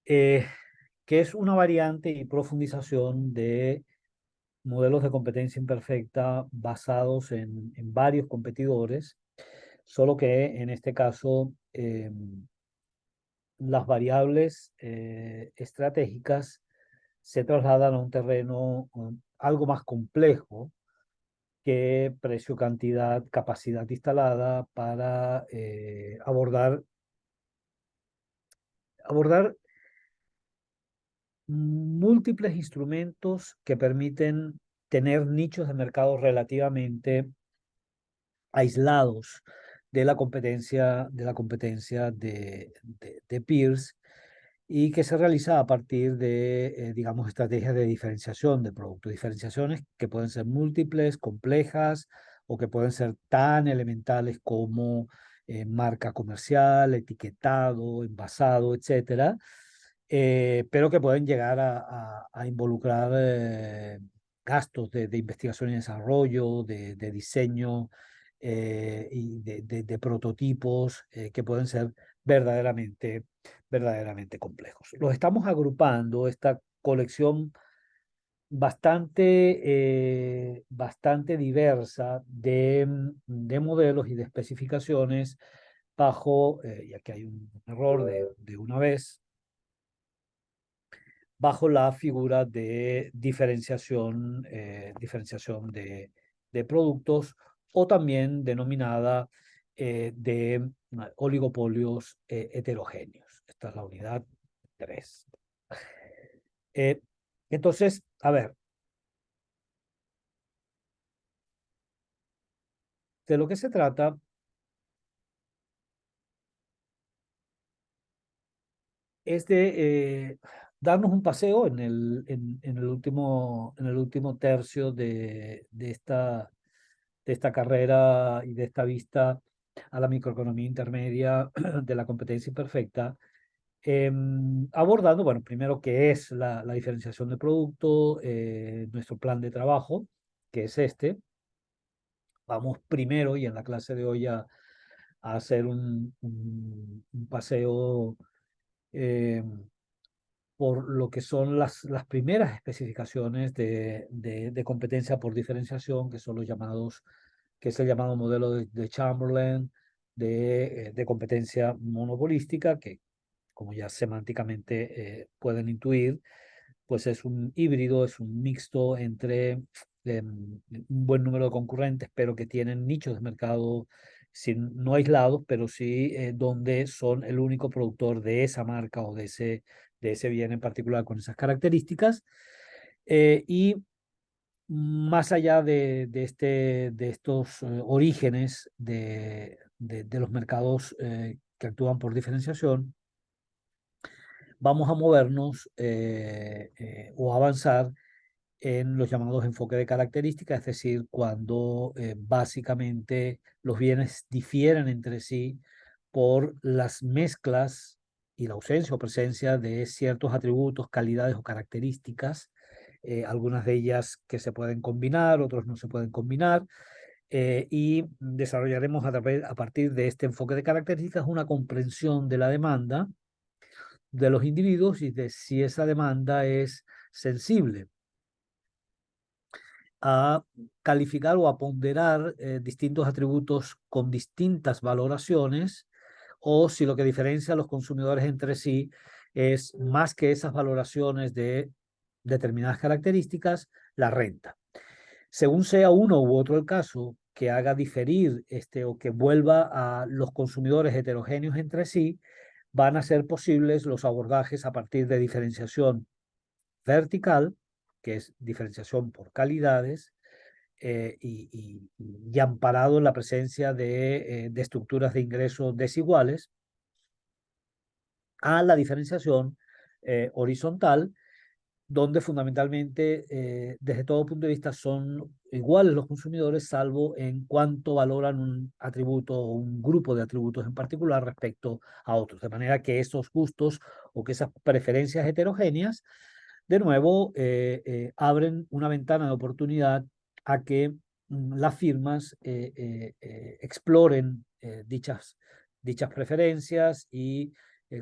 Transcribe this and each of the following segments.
eh, que es una variante y profundización de modelos de competencia imperfecta basados en varios competidores, solo que en este caso las variables estratégicas se trasladan a un terreno algo más complejo que precio, cantidad, capacidad instalada para abordar múltiples instrumentos que permiten tener nichos de mercado relativamente aislados de peers y que se realiza a partir de, digamos, estrategias de diferenciación de productos. Diferenciaciones que pueden ser múltiples, complejas o que pueden ser tan elementales como marca comercial, etiquetado, envasado, etcétera, pero que pueden llegar a involucrar gastos de investigación y desarrollo, de diseño y de prototipos que pueden ser verdaderamente, verdaderamente complejos. Los estamos agrupando, esta colección bastante diversa de modelos y de especificaciones bajo, y aquí hay un error de una vez, bajo la figura de diferenciación de productos o también denominada de oligopolios heterogéneos. Esta es la unidad 3. Eh, entonces, a ver, de lo que se trata es de darnos un paseo en el último tercio de esta carrera y de esta vista a la microeconomía intermedia de la competencia imperfecta, abordando, bueno, primero qué es la diferenciación de producto, nuestro plan de trabajo, que es este. Vamos primero y en la clase de hoy a hacer un paseo eh, por lo que son las primeras especificaciones de competencia por diferenciación, que son los llamados, que es el llamado modelo de Chamberlain de competencia monopolística, que como ya semánticamente pueden intuir, pues es un híbrido, es un mixto entre un buen número de concurrentes, pero que tienen nichos de mercado no aislados, pero sí donde son el único productor de esa marca o de ese bien en particular con esas características. Y más allá de estos orígenes de los mercados que actúan por diferenciación, vamos a movernos o avanzar en los llamados enfoques de características, es decir, cuando básicamente los bienes difieren entre sí por las mezclas y la ausencia o presencia de ciertos atributos, calidades o características, algunas de ellas que se pueden combinar, otros no se pueden combinar, y desarrollaremos a partir de este enfoque de características una comprensión de la demanda de los individuos y de si esa demanda es sensible a calificar o a ponderar distintos atributos con distintas valoraciones, o si lo que diferencia a los consumidores entre sí es más que esas valoraciones de determinadas características, la renta. Según sea uno u otro el caso, que haga diferir o que vuelva a los consumidores heterogéneos entre sí, van a ser posibles los abordajes a partir de diferenciación vertical, que es diferenciación por calidades, y amparado en la presencia de estructuras de ingresos desiguales, a la diferenciación horizontal, donde fundamentalmente, desde todo punto de vista, son iguales los consumidores, salvo en cuanto valoran un atributo o un grupo de atributos en particular respecto a otros. De manera que esos gustos o que esas preferencias heterogéneas, de nuevo, abren una ventana de oportunidad a que las firmas exploren dichas preferencias y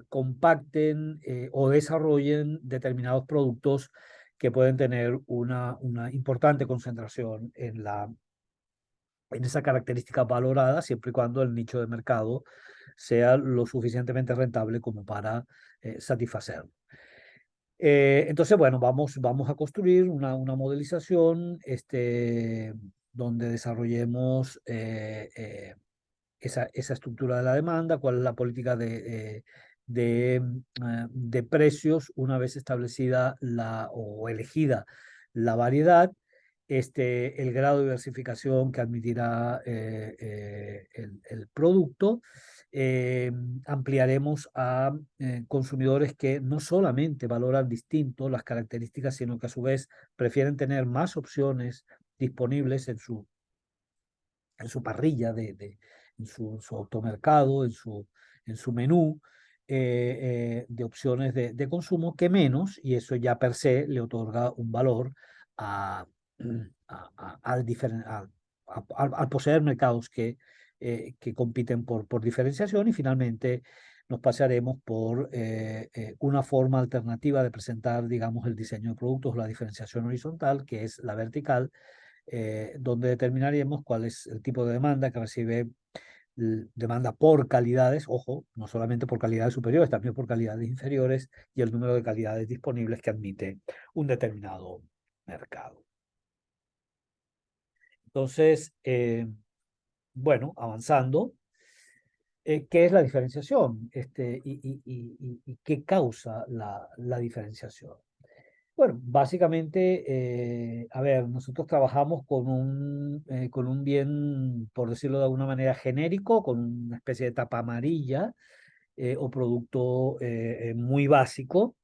compacten o desarrollen determinados productos que pueden tener una importante concentración en esa característica valorada, siempre y cuando el nicho de mercado sea lo suficientemente rentable como para satisfacerlo. Entonces, bueno, vamos a construir una modelización donde desarrollemos esa estructura de la demanda, cuál es la política de precios una vez establecida o elegida la variedad, el grado de diversificación que admitirá el producto. eh, Ampliaremos a consumidores que no solamente valoran distinto las características, sino que a su vez prefieren tener más opciones disponibles en su parrilla, en su automercado, en su menú de opciones de consumo que menos, y eso ya per se le otorga un valor a, al poseer mercados que compiten por diferenciación. Y finalmente nos pasaremos por una forma alternativa de presentar, digamos, el diseño de productos, la diferenciación horizontal, que es la vertical, donde determinaríamos cuál es el tipo de demanda que recibe, demanda por calidades, ojo, no solamente por calidades superiores, también por calidades inferiores, y el número de calidades disponibles que admite un determinado mercado. Entonces, bueno, avanzando, ¿qué es la diferenciación? Y qué causa la diferenciación. Bueno, básicamente, a ver, nosotros trabajamos con un bien, por decirlo de alguna manera, genérico, con una especie de tapa amarilla o producto muy básico,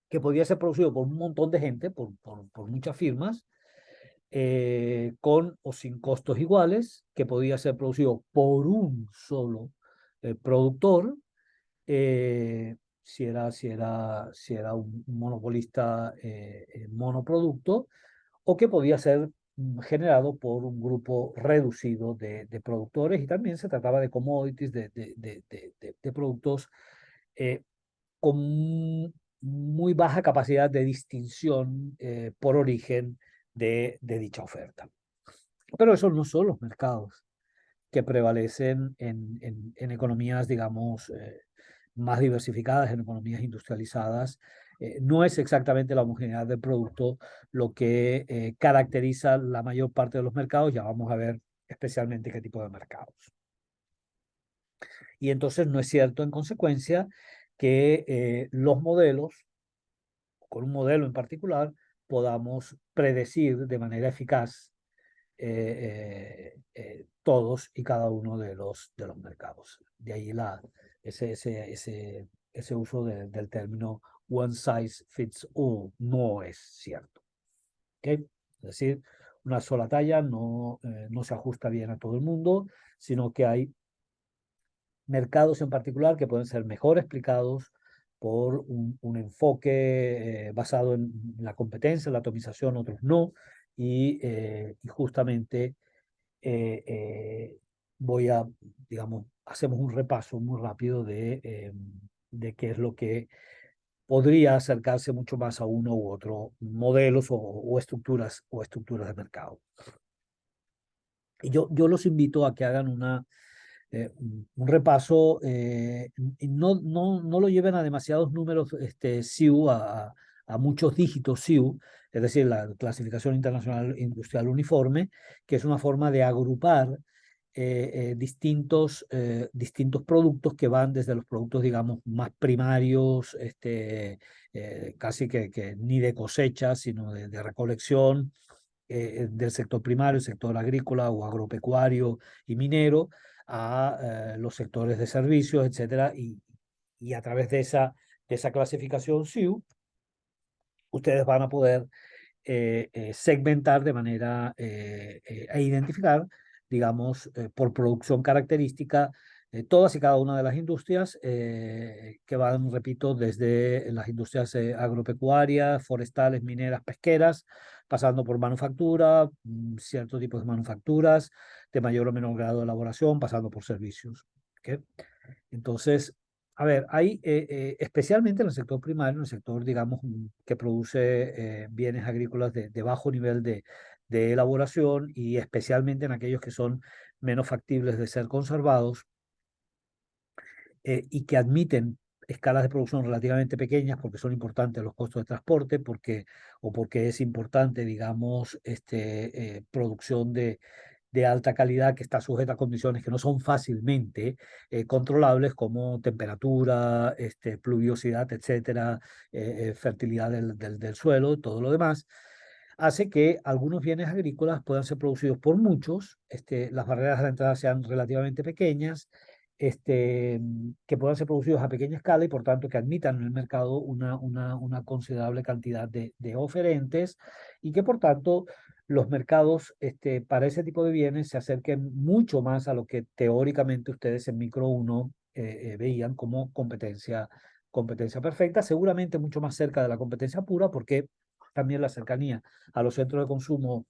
que podía ser producido por un montón de gente, por muchas firmas, con o sin costos iguales, que podía ser producido por un solo productor, si era un monopolista monoproducto, o que podía ser generado por un grupo reducido de productores, y también se trataba de commodities, de productos eh, con muy baja capacidad de distinción por origen de dicha oferta. Pero esos no son los mercados que prevalecen en economías, digamos, más diversificadas, en economías industrializadas. No es exactamente la homogeneidad del producto lo que caracteriza la mayor parte de los mercados. Ya vamos a ver especialmente qué tipo de mercados. Y entonces no es cierto, en consecuencia, que los modelos, con un modelo en particular, podamos predecir de manera eficaz todos y cada uno de los mercados. De ahí ese uso del término one size fits all. No es cierto. ¿Okay? Es decir, una sola talla no se ajusta bien a todo el mundo, sino que hay mercados en particular que pueden ser mejor explicados por un enfoque basado en la competencia, la atomización, otros no, y justamente voy a, digamos, hacemos un repaso muy rápido de qué es lo que podría acercarse mucho más a uno u otro modelos o estructuras de mercado. Y yo los invito a que hagan un repaso, y no lo lleven a demasiados números SIU, a muchos dígitos SIU, es decir, la clasificación internacional industrial uniforme, que es una forma de agrupar distintos productos que van desde los productos, digamos, más primarios, casi que ni de cosecha, sino de recolección, del sector primario, el sector agrícola o agropecuario y minero, a los sectores de servicios, etcétera, y a través de esa clasificación SIU, ustedes van a poder segmentar de manera e identificar, digamos, por producción característica, todas y cada una de las industrias que van, repito, desde las industrias agropecuarias, forestales, mineras, pesqueras, pasando por manufactura, ciertos tipos de manufacturas, de mayor o menor grado de elaboración, pasando por servicios. ¿Okay? Entonces, A ver, hay, especialmente en el sector primario, en el sector, digamos, que produce bienes agrícolas de bajo nivel de elaboración y especialmente en aquellos que son menos factibles de ser conservados, y que admiten escalas de producción relativamente pequeñas porque son importantes los costos de transporte, o porque es importante, digamos, producción de alta calidad que está sujeta a condiciones que no son fácilmente controlables, como temperatura, pluviosidad, etcétera, fertilidad del suelo, todo lo demás, hace que algunos bienes agrícolas puedan ser producidos por muchos, las barreras de la entrada sean relativamente pequeñas, que puedan ser producidos a pequeña escala y por tanto que admitan en el mercado una considerable cantidad de oferentes, y que por tanto los mercados para ese tipo de bienes se acerquen mucho más a lo que teóricamente ustedes en Micro 1 veían como competencia perfecta, seguramente mucho más cerca de la competencia pura, porque también la cercanía a los centros de consumo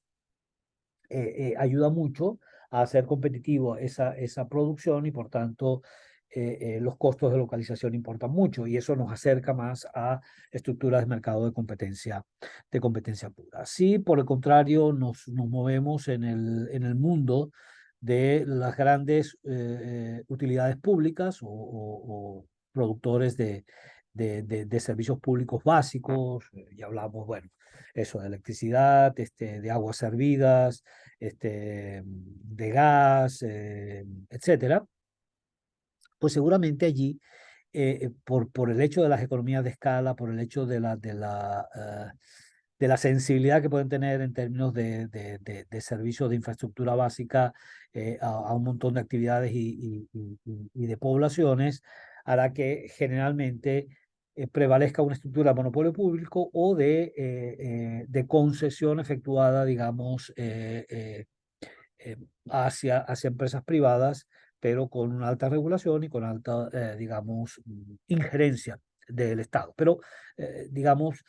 ayuda mucho a hacer competitivo esa producción, y por tanto los costos de localización importan mucho, y eso nos acerca más a estructuras de mercado de competencia pura. Si por el contrario nos movemos en el mundo de las grandes utilidades públicas o productores de servicios públicos básicos, ya hablamos, bueno, eso, de electricidad, de aguas servidas, de gas, etcétera, pues seguramente allí, por el hecho de las economías de escala, por el hecho de la sensibilidad que pueden tener en términos de servicios de infraestructura básica a un montón de actividades y de poblaciones, hará que generalmente prevalezca una estructura de monopolio público o de concesión efectuada, digamos, eh, hacia empresas privadas, pero con una alta regulación y con alta, digamos, injerencia del Estado. Pero, digamos,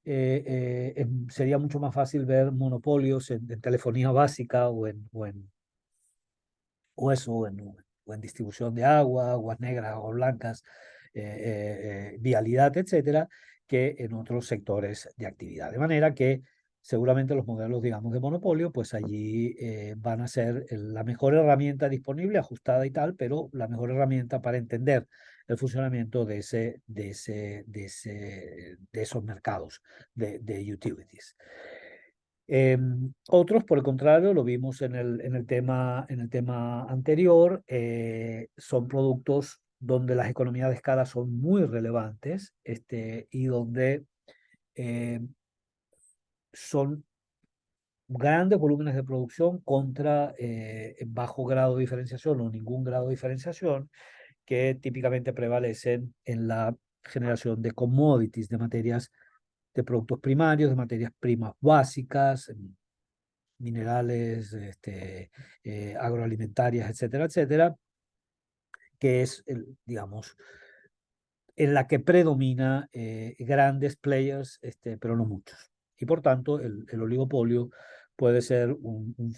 sería mucho más fácil ver monopolios en telefonía básica o en distribución de agua, aguas negras o blancas, vialidad, etcétera, que en otros sectores de actividad. De manera que seguramente los modelos, digamos, de monopolio, pues allí van a ser la mejor herramienta disponible, ajustada y tal, pero la mejor herramienta para entender el funcionamiento de esos mercados de utilities. Otros, por el contrario, lo vimos en el tema anterior, son productos donde las economías de escala son muy relevantes, y donde eh, son grandes volúmenes de producción contra bajo grado de diferenciación o ningún grado de diferenciación, que típicamente prevalecen en la generación de commodities, de materias, de productos primarios, de materias primas básicas, minerales, agroalimentarias, etcétera, etcétera, que es, digamos, en la que predomina grandes players, pero no muchos. Y por tanto, el oligopolio puede ser un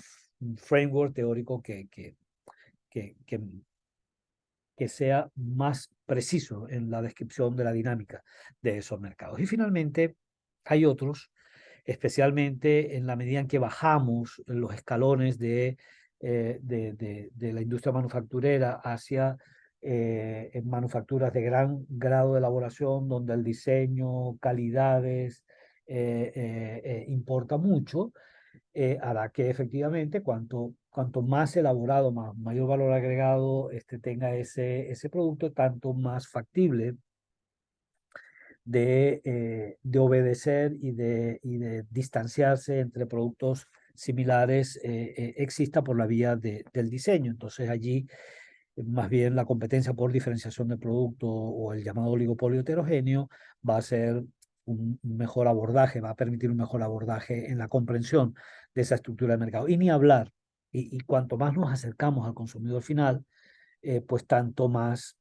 framework teórico que, que, que sea más preciso en la descripción de la dinámica de esos mercados. Y finalmente, hay otros, especialmente en la medida en que bajamos los escalones de la industria manufacturera hacia manufacturas de gran grado de elaboración, donde el diseño, calidades, importa mucho, hará que efectivamente cuanto más elaborado, mayor valor agregado tenga ese producto, tanto más factible de obedecer y de distanciarse entre productos similares exista por la vía del diseño. Entonces allí más bien la competencia por diferenciación de producto, o el llamado oligopolio heterogéneo, va a ser un mejor abordaje, va a permitir un mejor abordaje en la comprensión de esa estructura de mercado. Y ni hablar, y cuanto más nos acercamos al consumidor final, pues tanto más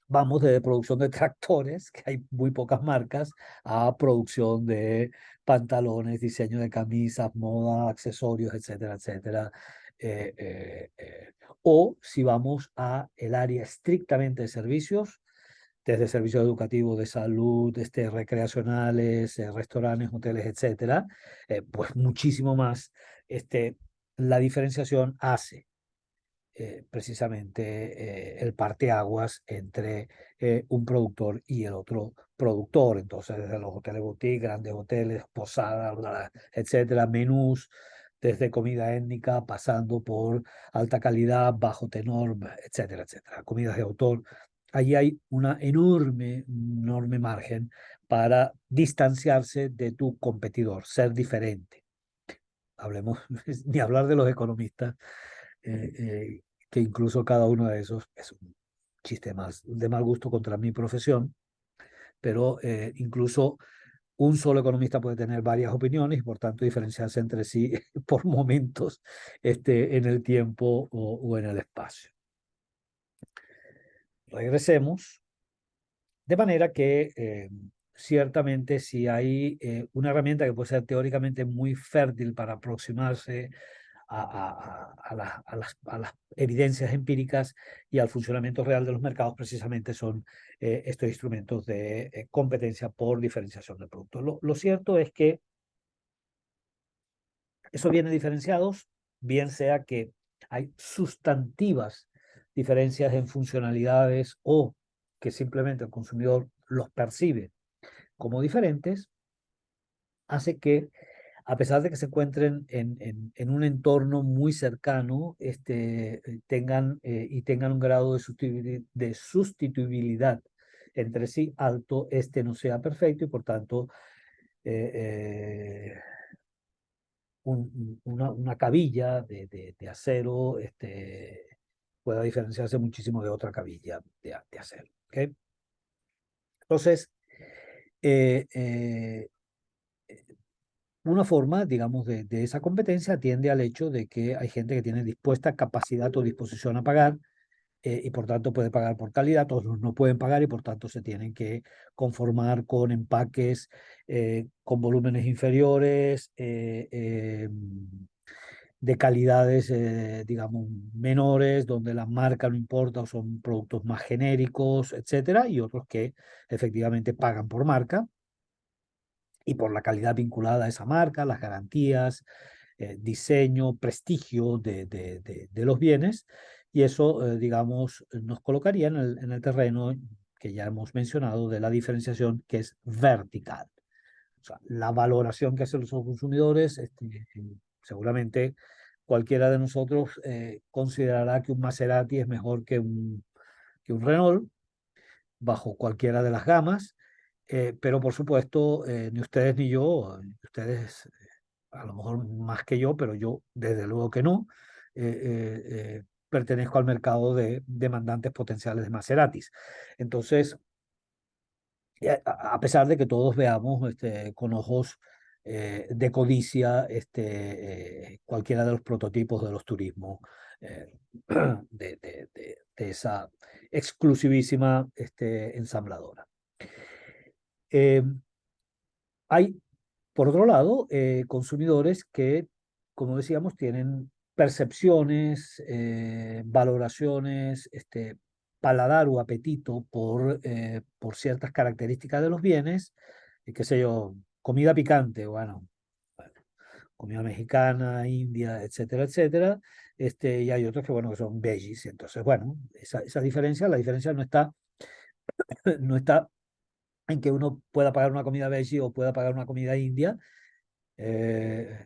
vamos de producción de tractores, que hay muy pocas marcas, a producción de pantalones, diseño de camisas, moda, accesorios, etcétera, etcétera, O si vamos a el área estrictamente de servicios, desde servicios educativos, de salud, recreacionales, restaurantes, hoteles, etcétera, pues muchísimo más. La diferenciación hace precisamente el parteaguas entre un productor y el otro productor. Entonces, desde los hoteles boutique, grandes hoteles, posadas, etcétera, menús, desde comida étnica, pasando por alta calidad, bajo tenor, etcétera, etcétera, comidas de autor. Allí hay una enorme margen para distanciarse de tu competidor, ser diferente. Hablemos, ni hablar de los economistas, eh, eh, que incluso cada uno de esos es un chiste más de mal gusto contra mi profesión, pero incluso un solo economista puede tener varias opiniones y por tanto diferenciarse entre sí por momentos en el tiempo o en el espacio. Regresemos, de manera que ciertamente si hay una herramienta que puede ser teóricamente muy fértil para aproximarse a las evidencias empíricas y al funcionamiento real de los mercados, precisamente son estos instrumentos de competencia por diferenciación de productos. Lo cierto es que eso viene diferenciados, bien sea que hay sustantivas diferencias en funcionalidades o que simplemente el consumidor los percibe como diferentes, hace que a pesar de que se encuentren en un entorno muy cercano, tengan un grado de sustituibilidad entre sí alto, no sea perfecto y por tanto eh, eh, una cabilla de acero pueda diferenciarse muchísimo de otra cabilla de acero. ¿Okay? Entonces, eh, eh, una forma, digamos, de esa competencia atiende al hecho de que hay gente que tiene dispuesta capacidad o disposición a pagar y por tanto puede pagar por calidad, otros no pueden pagar y por tanto se tienen que conformar con empaques con volúmenes inferiores, de calidades, digamos, menores, donde la marca no importa o son productos más genéricos, etcétera, y otros que efectivamente pagan por marca y por la calidad vinculada a esa marca, las garantías, diseño, prestigio de los bienes. Y eso, digamos, nos colocaría en el terreno que ya hemos mencionado de la diferenciación que es vertical. O sea, la valoración que hacen los consumidores, seguramente cualquiera de nosotros considerará que un Maserati es mejor que un Renault bajo cualquiera de las gamas, pero por supuesto, ni ustedes ni yo, ustedes a lo mejor más que yo, pero yo desde luego que no, pertenezco al mercado de demandantes potenciales de Maseratis. Entonces, a pesar de que todos veamos con ojos de codicia cualquiera de los prototipos de los turismos eh, de esa exclusivísima ensambladora. Eh, Hay, por otro lado, consumidores que, como decíamos, tienen percepciones, valoraciones, paladar o apetito por ciertas características de los bienes, qué sé yo, comida picante, bueno, comida mexicana, india, etcétera, etcétera. Y hay otros que, bueno, que son veggies. Entonces, bueno, esa diferencia, la diferencia no está, no está en que uno pueda pagar una comida veggie o pueda pagar una comida india, eh,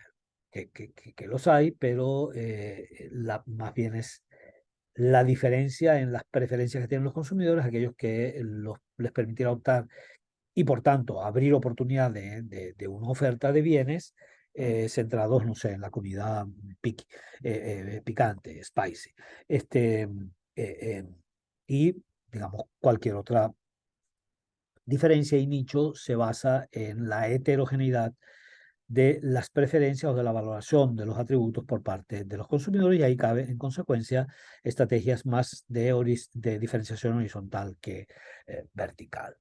que los hay, pero más bien es la diferencia en las preferencias que tienen los consumidores, aquellos que les permitiera optar y por tanto abrir oportunidad de una oferta de bienes centrados, no sé, en la comida picante, spicy, este, eh, y digamos cualquier otra diferencia y nicho se basa en la heterogeneidad de las preferencias o de la valoración de los atributos por parte de los consumidores y ahí cabe en consecuencia estrategias más de diferenciación horizontal que vertical.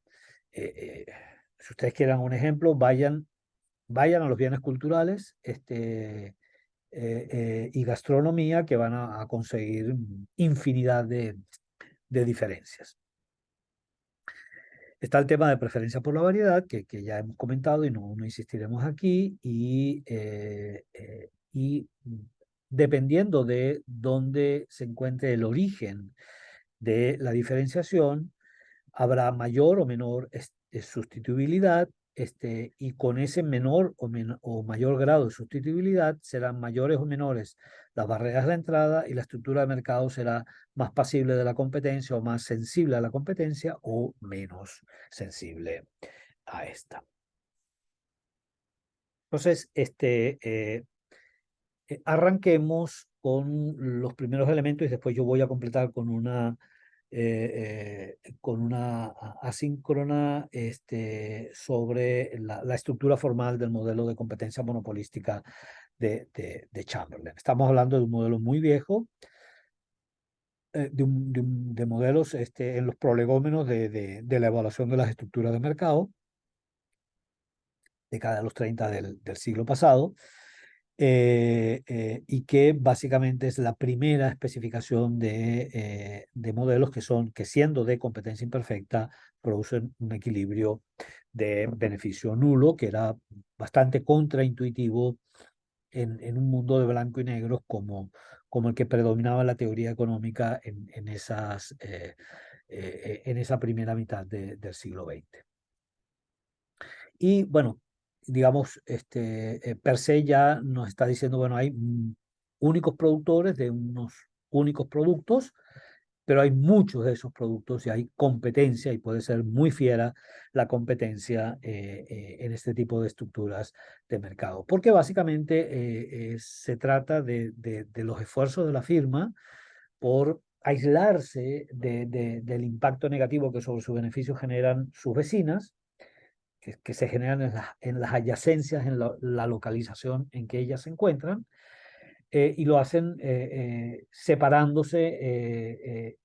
Si ustedes quieren un ejemplo, vayan a los bienes culturales, y gastronomía, que van a conseguir infinidad de diferencias. Está el tema de preferencia por la variedad, que ya hemos comentado y no insistiremos aquí, y dependiendo de dónde se encuentre el origen de la diferenciación, habrá mayor o menor sustituibilidad, y con ese menor o mayor grado de sustituibilidad serán mayores o menores las barreras de entrada, y la estructura de mercado será más pasible de la competencia o más sensible a la competencia o menos sensible a esta. Entonces, arranquemos con los primeros elementos y después yo voy a completar con una asíncrona, sobre la estructura formal del modelo de competencia monopolística de Chamberlain. Estamos hablando de un modelo muy viejo, de modelos en los prolegómenos de la evaluación de las estructuras de mercado, década de los 30 del siglo pasado, y que básicamente es la primera especificación de modelos que siendo de competencia imperfecta, producen un equilibrio de beneficio nulo, que era bastante contraintuitivo en un mundo de blanco y negro como el que predominaba en la teoría económica en esa primera mitad del siglo XX. Y bueno, digamos, per se ya nos está diciendo, bueno, hay únicos productores de unos únicos productos, pero hay muchos de esos productos y hay competencia, y puede ser muy fiera la competencia en este tipo de estructuras de mercado. Porque básicamente se trata de los esfuerzos de la firma por aislarse del impacto negativo que sobre sus beneficios generan sus vecinas, que se generan en las adyacencias, en la localización en que ellas se encuentran, y lo hacen separándose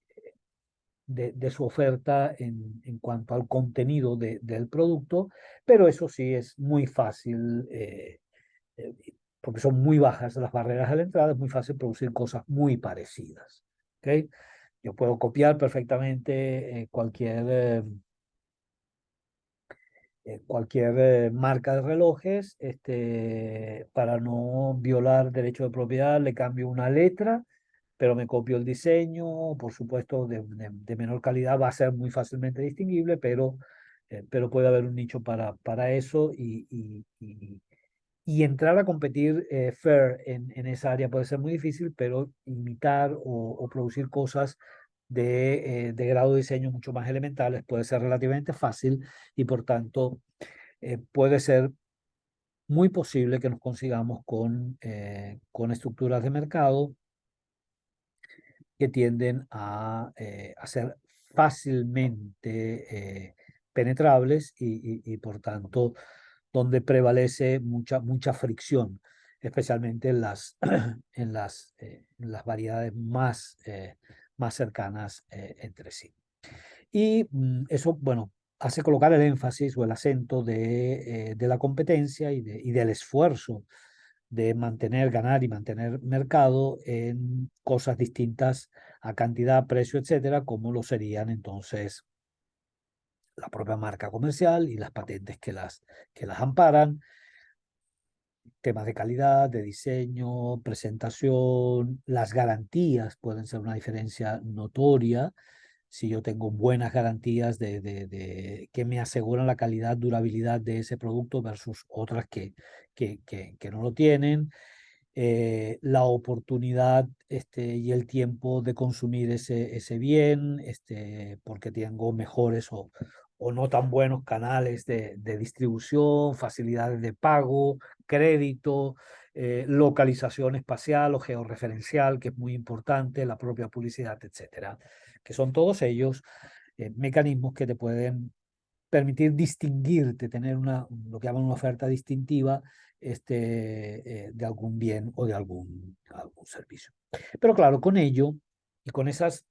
de su oferta en cuanto al contenido del producto, pero eso sí es muy fácil, eh, porque son muy bajas las barreras de la entrada, es muy fácil producir cosas muy parecidas. ¿Okay? Yo puedo copiar perfectamente cualquier marca de relojes, para no violar derecho de propiedad, le cambio una letra, pero me copio el diseño, por supuesto, de menor calidad, va a ser muy fácilmente distinguible, pero puede haber un nicho para eso, y entrar a competir fair en esa área puede ser muy difícil, pero imitar o producir cosas de grado de diseño mucho más elementales puede ser relativamente fácil, y por tanto puede ser muy posible que nos consigamos con estructuras de mercado que tienden a ser fácilmente penetrables, y por tanto donde prevalece mucha fricción, especialmente en las variedades más cercanas entre sí. Y eso, bueno, hace colocar el énfasis o el acento de la competencia y del esfuerzo de ganar y mantener mercado en cosas distintas a cantidad, precio, etcétera, como lo serían entonces la propia marca comercial y las patentes que las amparan, temas de calidad, de diseño, presentación, las garantías pueden ser una diferencia notoria. Si yo tengo buenas garantías que me aseguran la calidad, durabilidad de ese producto versus otras que no lo tienen, la oportunidad y el tiempo de consumir ese bien, porque tengo mejores o no tan buenos canales de distribución, facilidades de pago, crédito, localización espacial o georreferencial, que es muy importante, la propia publicidad, etcétera, que son todos ellos mecanismos que te pueden permitir distinguirte, tener lo que llaman una oferta distintiva, de algún bien o de algún servicio. Pero claro, con ello y con esas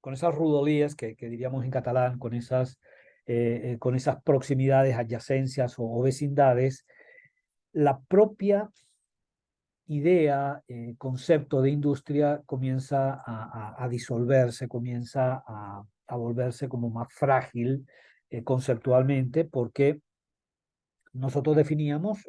rudolías que diríamos en catalán, con esas proximidades, adyacencias o vecindades, la propia idea, concepto de industria comienza a disolverse, comienza a volverse como más frágil conceptualmente, porque nosotros definimos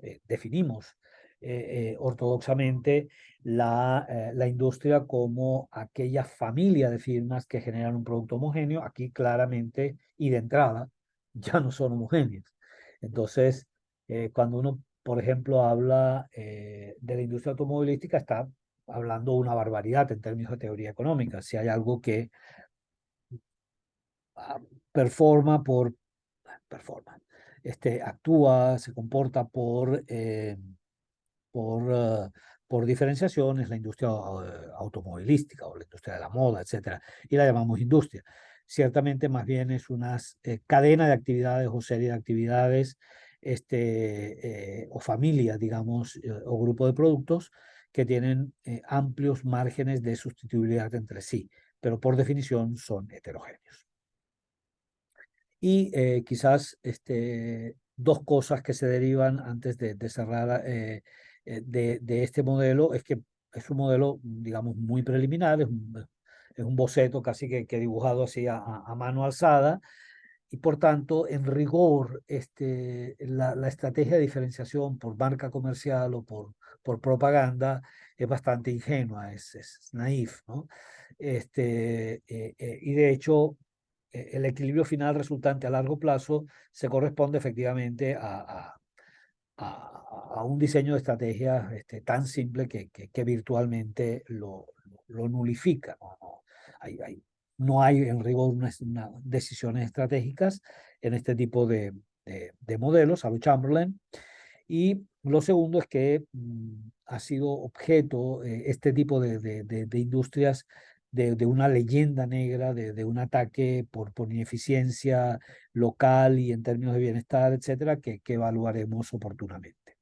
ortodoxamente la industria como aquella familia de firmas que generan un producto homogéneo. Aquí claramente y de entrada ya no son homogéneas. Entonces, cuando uno, por ejemplo, habla de la industria automovilística, está hablando una barbaridad en términos de teoría económica. Si hay algo que ah, performa por performa, actúa, se comporta por, eh, por diferenciación, es la industria automovilística o la industria de la moda, etcétera, y la llamamos industria. Ciertamente, más bien es una cadena de actividades o serie de actividades o familias, digamos, o grupo de productos que tienen amplios márgenes de sustituibilidad entre sí, pero por definición son heterogéneos. Y quizás dos cosas que se derivan antes de cerrar de este modelo es que es un modelo, digamos, muy preliminar, es un boceto casi que dibujado así a mano alzada, y por tanto, en rigor, la estrategia de diferenciación por marca comercial o por propaganda es bastante ingenua, es naif, ¿no? Y de hecho, el equilibrio final resultante a largo plazo se corresponde efectivamente a un diseño de estrategia tan simple que virtualmente lo nulifica. ¿No? No hay en rigor unas decisiones estratégicas en este tipo de modelos, a lo Chamberlain. Y lo segundo es que ha sido objeto este tipo de industrias de una leyenda negra, de un ataque por ineficiencia local y en términos de bienestar, etcétera, que evaluaremos oportunamente.